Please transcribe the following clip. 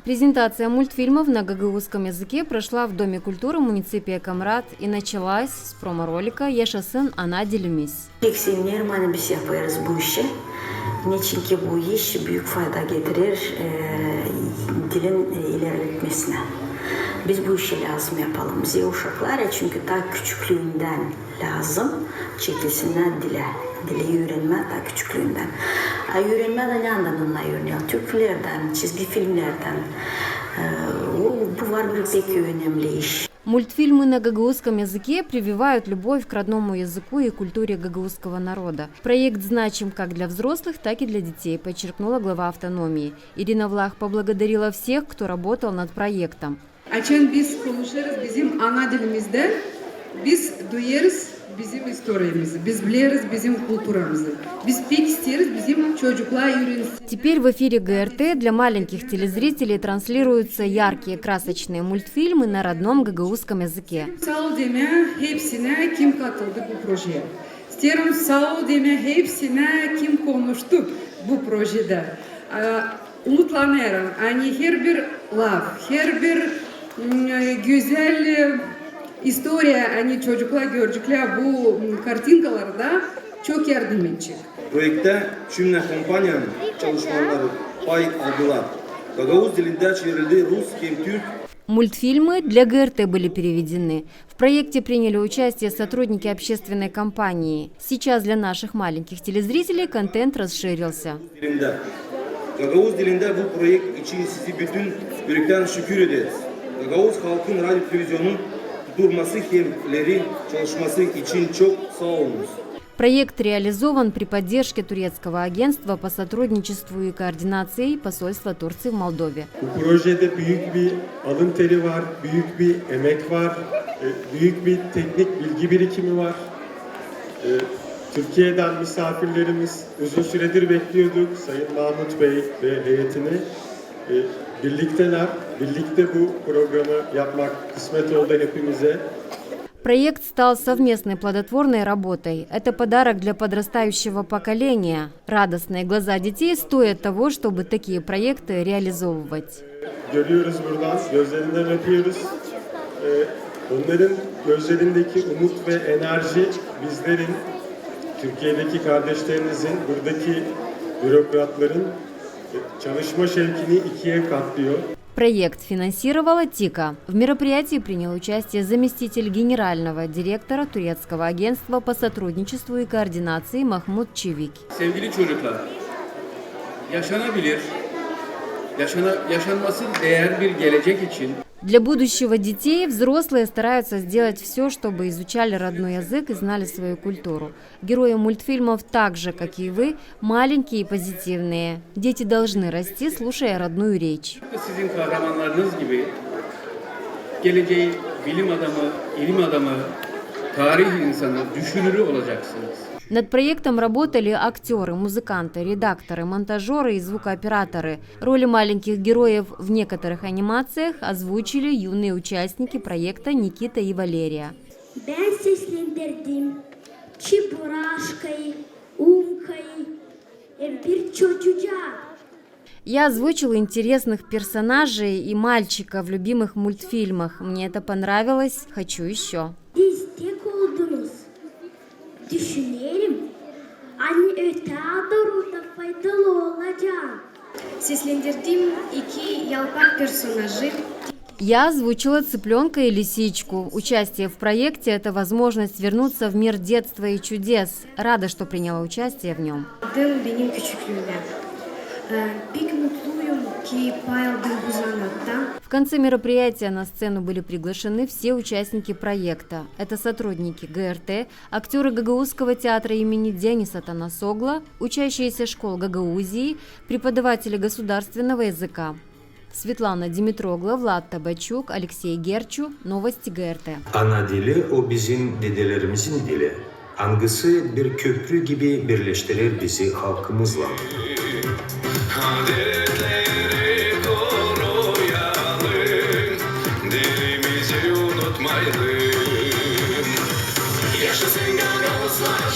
Презентация мультфильмов на гагаузском языке прошла в Доме культуры муниципия Камрат и началась с промо-ролика «Yaşasın ana dilimiz». Biz yaparız bu işi. Çünkü bu iş büyük fayda getirir dilin ilerletmesine. Biz bu işi lazım yapalım. Bize uşaklara çünkü daha küçüklüğünden lazım çekilsinler dile. Dili öğrenme daha küçüklüğünden. Öğrenme de yandan onunla öğreniyor. Türkülerden, çizgi filmlerden. Bu var bir pek önemli iş. Мультфильмы на гагаузском языке прививают любовь к родному языку и культуре гагаузского народа. Проект значим как для взрослых, так и для детей, подчеркнула глава автономии. Ирина Влах поблагодарила всех, кто работал над проектом. Açan biz konuşuruz bizim ana dilimizde, biz duyarız bizim историяmizi, biz biliriz bizim kültürümüzü. Biz pek isteriz bizim çocuklar öğrensin. Теперь в эфире ГРТ для маленьких телезрителей транслируются яркие красочные мультфильмы на родном гагаузском языке. Sağ ol deme hepsine kim katıldı bu projeye. İsterim sağ ol deme hepsine kim konuştu bu projede. Umutlanıyorum. Hani her bir laf, her bir güzel история, hani çocuklar görecekler bu kartinkalarda çok yardım edecek. Projekte Çümle Kompanya'nın çalışmaları pay aldılar. Gagavuz dilinde çevrildi Rus, hem Türk. Мультфильмы для ГРТ были переведены. В проекте приняли участие сотрудники общественной компании. Сейчас для наших маленьких телезрителей контент расширился. Gagavuz dilinde bu projekt için sizi bütün yürekten şükür ederiz. Gagavuz halkın radyo televizyonun durması hemleri çalışması için çok sağ olunuz. Проект реализован при поддержке турецкого агентства по сотрудничеству и координации посольства Турции в Молдове. Bu projede büyük bir alın teri var, büyük bir emek var, büyük bir teknik bilgi birikimi var. Türkiye'den misafirlerimiz uzun süredir bekliyorduk. Sayın Mahmut Bey ve heyetini birlikteler. Birlikte bu programı yapmak kısmet oldu hepimize. Проект стал совместной плодотворной работой. Это подарок для подрастающего поколения. Радостные глаза детей стоят того, чтобы такие проекты реализовывать. Görüyoruz buradan, gözlerinden öpüyoruz. Onların gözlerindeki umut ve enerji bizlerin, Türkiye'deki kardeşlerinizin, buradaki bürokratların çalışma şevkini ikiye katlıyor. Проект финансировала ТИКа. В мероприятии принял участие заместитель генерального директора турецкого агентства по сотрудничеству и координации Mahmut Çivik. Sevgili çocuklar, yaşanabilir, yaşanması değer bir gelecek için Для будущего детей взрослые стараются сделать все, чтобы изучали родной язык и знали свою культуру. Герои мультфильмов так же, как и вы, маленькие и позитивные. Дети должны расти, слушая родную речь. sizin kahramanlarınız gibi geleceği bilim adamı, ilim adamı, tarih insanı, düşünürü olacaksınız. Над проектом работали актеры, музыканты, редакторы, монтажеры и звукооператоры. Роли маленьких героев в некоторых анимациях озвучили юные участники проекта Никита и Валерия. Ben seslendirdim Чебурашкой, Умкой, bir çocukça. Я озвучила интересных персонажей и мальчика в любимых мультфильмах. Мне это понравилось, хочу еще. Destek oldunuz. Düşünelim. Hani öte doğru da faydalı olacak. Seslendirdiğim iki yalpak персонажи. Я озвучила цыпленка и лисичку. Участие в проекте – это возможность вернуться в мир детства и чудес. Рада, что приняла участие в нем. Benim küçüklüğümden. Pek mutluyum ki pay aldım bu sanattan. В конце мероприятия на сцену были приглашены все участники проекта. Это сотрудники ГРТ, актеры Гагаузского театра имени Дениса Танасогла, учащиеся школ Гагаузии, преподаватели государственного языка. Sветlana Dimitrogla, Vlad Tabaçuk, Alexey Gerçu, Новости ГРТ. Ana dili o bizim dedelerimizin dili. Angısı bir köprü gibi birleştirir bizi halkımızla. Adetleri koruyalım, dilimizi unutmayalım. Yaşasın Gagavuzlar,